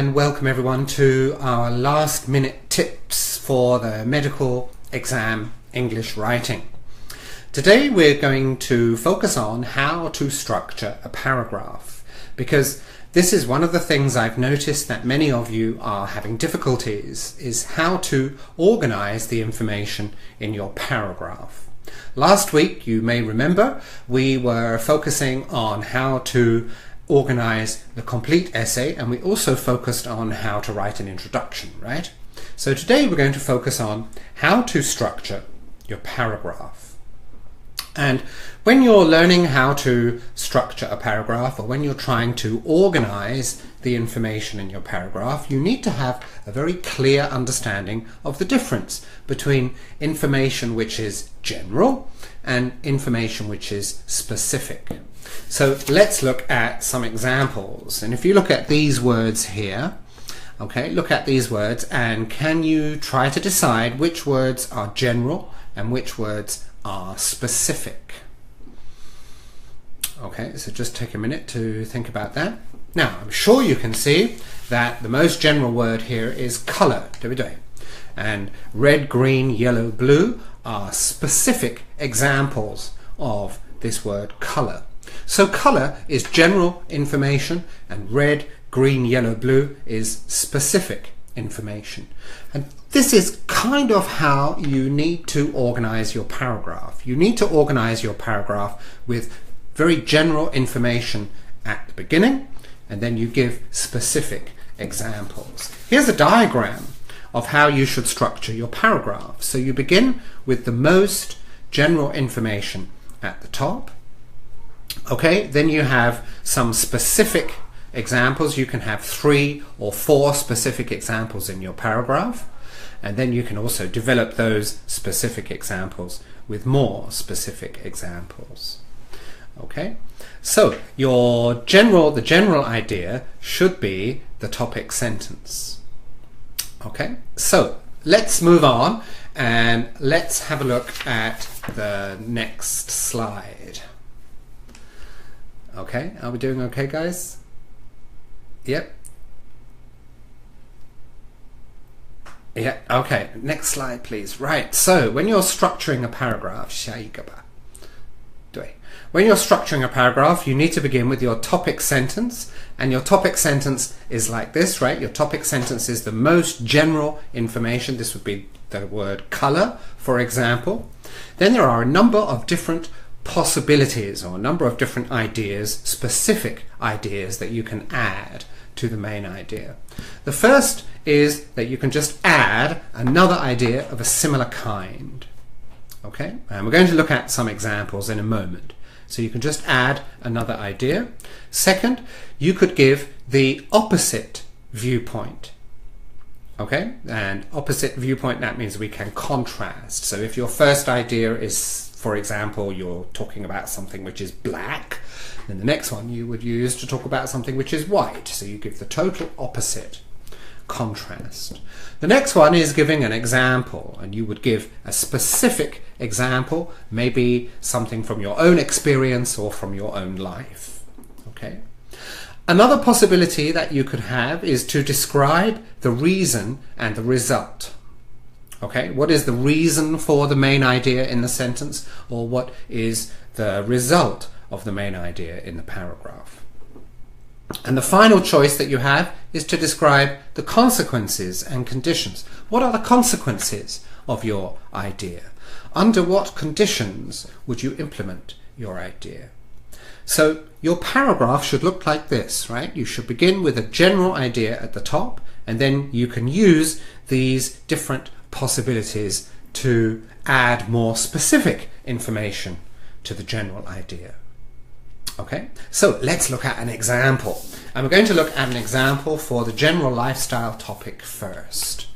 And welcome everyone to our last minute tips for the medical exam English writing. Today we're going to focus on how to structure a paragraph, because this is one of the things I've noticed that many of you are having difficulties, is how to organize the information in your paragraph. Last week, you may remember, we were focusing on how to organize the complete essay, and we also focused on how to write an introduction, right? So today we're going to focus on how to structure your paragraph. And when you're learning how to structure a paragraph, or when you're trying to organize the information in your paragraph, you need to have a very clear understanding of the difference between information which is general and information which is specific. So let's look at some examples. And if you look at these words here, okay, look at these words, and can you try to decide which words are general and which words are specific? Okay, so just take a minute to think about that. Now, I'm sure you can see that the most general word here is color, and red, green, yellow, blue are specific examples of this word color. So color is general information, and red, green, yellow, blue is specific information. And this is kind of how you need to organize your paragraph. You need to organize your paragraph with very general information at the beginning, and then you give specific examples. Here's a diagram of how you should structure your paragraph. So you begin with the most general information at the top. Okay, then you have some specific examples. You can have 3 or 4 specific examples in your paragraph, and then you can also develop those specific examples with more specific examples. Okay, so the general idea should be the topic sentence. Okay, so let's move on and let's have a look at the next slide. Okay, are we doing okay, guys? Yep. Yeah, okay, next slide, please. Right, so when you're structuring a paragraph, when you're structuring a paragraph, you need to begin with your topic sentence, and your topic sentence is like this, right? Your topic sentence is the most general information. This would be the word color, for example. Then there are a number of different possibilities, or a number of different ideas, specific ideas that you can add to the main idea. The first is that you can just add another idea of a similar kind. Okay, and we're going to look at some examples in a moment. So you can just add another idea. Second, you could give the opposite viewpoint. Okay, and opposite viewpoint, that means we can contrast. So if your first idea is, for example, you're talking about something which is black, then the next one you would use to talk about something which is white. So you give the total opposite, contrast. The next one is giving an example, and you would give a specific example, maybe something from your own experience or from your own life. Okay. Another possibility that you could have is to describe the reason and the result. Okay, what is the reason for the main idea in the sentence, or what is the result of the main idea in the paragraph? And the final choice that you have is to describe the consequences and conditions. What are the consequences of your idea? Under what conditions would you implement your idea? So your paragraph should look like this, right? You should begin with a general idea at the top, and then you can use these different possibilities to add more specific information to the general idea. Okay, so let's look at an example. And we're going to look at an example for the general lifestyle topic first.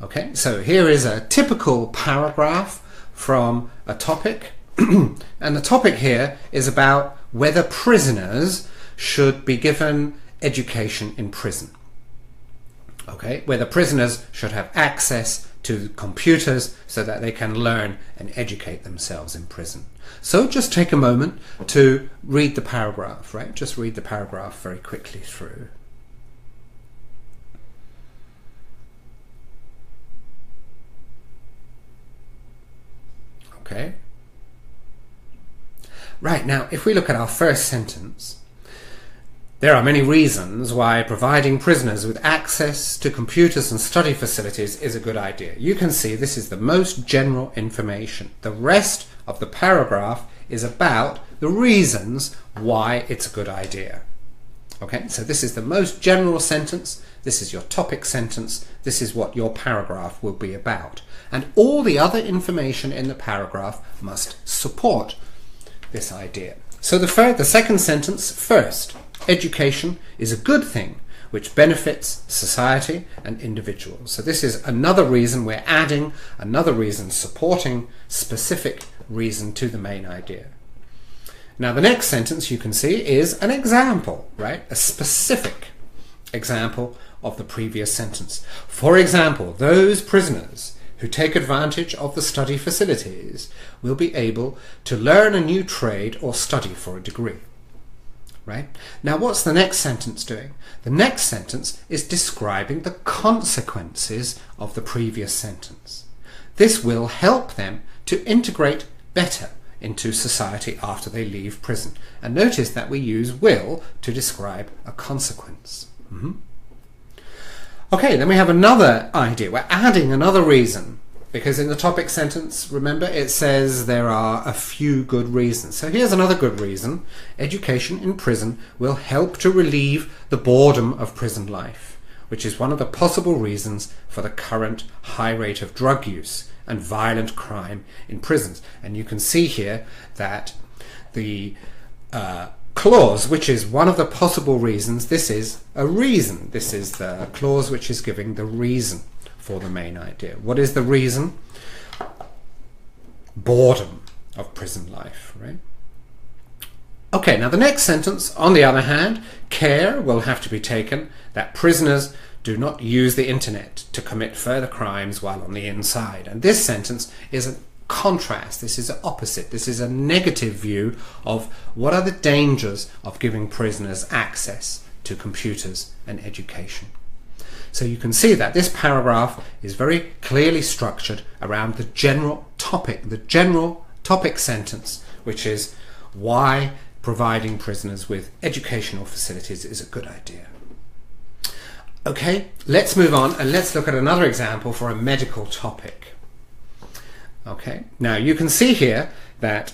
Okay, so here is a typical paragraph from a topic. And the topic here is about whether prisoners should be given education in prison. Okay, whether prisoners should have access to computers so that they can learn and educate themselves in prison. So just take a moment to read the paragraph, right? Just read the paragraph very quickly through. Okay? Right, now if we look at our first sentence, there are many reasons why providing prisoners with access to computers and study facilities is a good idea. You can see this is the most general information. The rest of the paragraph is about the reasons why it's a good idea. Okay, so this is the most general sentence, this is your topic sentence, this is what your paragraph will be about. And all the other information in the paragraph must support this idea. So the second sentence, first, education is a good thing which benefits society and individuals. So this is another reason, we're adding another reason, supporting specific reason to the main idea. Now the next sentence you can see is an example, right? A specific example of the previous sentence. For example, those prisoners who take advantage of the study facilities will be able to learn a new trade or study for a degree. Right? Now what's the next sentence doing? The next sentence is describing the consequences of the previous sentence. This will help them to integrate better into society after they leave prison. And notice that we use will to describe a consequence. Okay, then we have another idea. We're adding another reason, because in the topic sentence, remember, it says there are a few good reasons. So here's another good reason. Education in prison will help to relieve the boredom of prison life, which is one of the possible reasons for the current high rate of drug use and violent crime in prisons. And you can see here that the clause, which is one of the possible reasons, this is a reason. This is the clause which is giving the reason for the main idea. What is the reason? Boredom of prison life, right? Okay, now the next sentence, on the other hand, care will have to be taken that prisoners do not use the internet to commit further crimes while on the inside. And this sentence is a contrast. This is an opposite. This is a negative view of what are the dangers of giving prisoners access to computers and education. So you can see that this paragraph is very clearly structured around the general topic sentence, which is why providing prisoners with educational facilities is a good idea. Okay, let's move on and let's look at another example for a medical topic. Okay, now you can see here that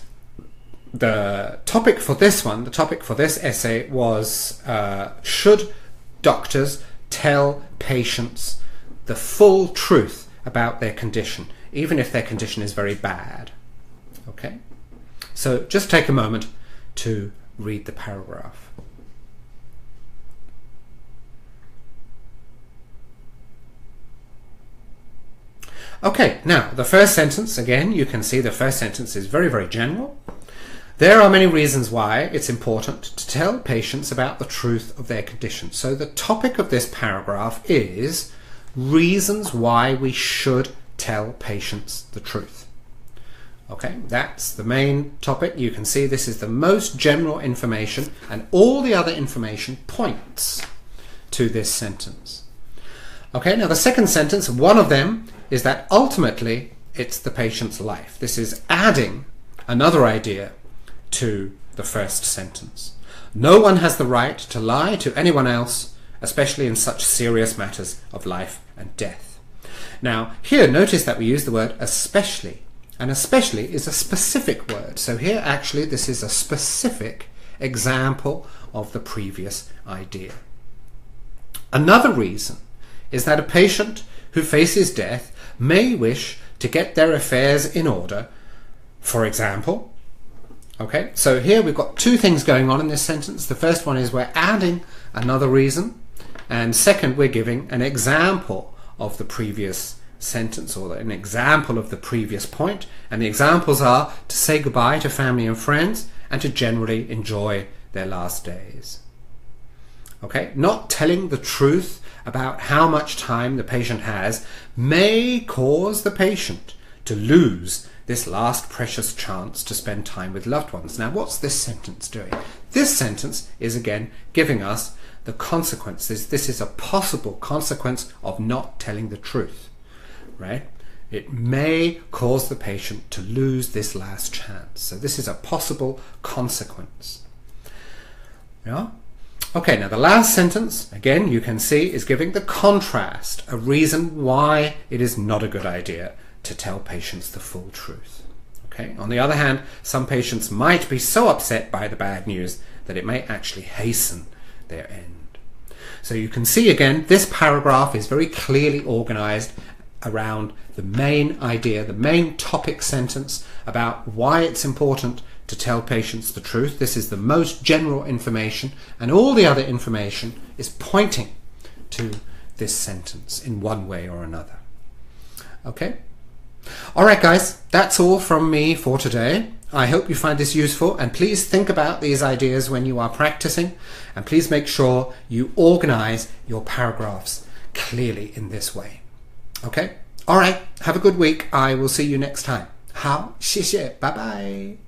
the topic for this one, the topic for this essay was should doctors tell patients the full truth about their condition, even if their condition is very bad. Okay, so just take a moment to read the paragraph. Okay, now the first sentence, again, you can see the first sentence is very, very general. There are many reasons why it's important to tell patients about the truth of their condition. So the topic of this paragraph is reasons why we should tell patients the truth. Okay, that's the main topic. You can see this is the most general information, and all the other information points to this sentence. Okay, now the second sentence, one of them is that ultimately it's the patient's life. This is adding another idea to the first sentence. No one has the right to lie to anyone else, especially in such serious matters of life and death. Now here notice that we use the word especially, and especially is a specific word. So here actually this is a specific example of the previous idea. Another reason is that a patient who faces death may wish to get their affairs in order, for example. Okay, so here we've got two things going on in this sentence. The first one is we're adding another reason, and second, we're giving an example of the previous sentence, or an example of the previous point. And the examples are to say goodbye to family and friends and to generally enjoy their last days. Okay, not telling the truth about how much time the patient has may cause the patient to lose this last precious chance to spend time with loved ones. Now what's this sentence doing? This sentence is again giving us the consequences. This is a possible consequence of not telling the truth, right? it may cause the patient to lose this last chance. So this is a possible consequence. Yeah? Okay, now the last sentence, again, you can see, is giving the contrast, a reason why it is not a good idea to tell patients the full truth. Okay? On the other hand, some patients might be so upset by the bad news that it may actually hasten their end. So you can see again, this paragraph is very clearly organized around the main idea, the main topic sentence about why it's important to tell patients the truth. This is the most general information, and all the other information is pointing to this sentence in one way or another. Okay? Alright guys, that's all from me for today. I hope you find this useful, and please think about these ideas when you are practicing, and please make sure you organize your paragraphs clearly in this way. Okay? Alright, have a good week. I will see you next time. 好，谢谢，拜拜。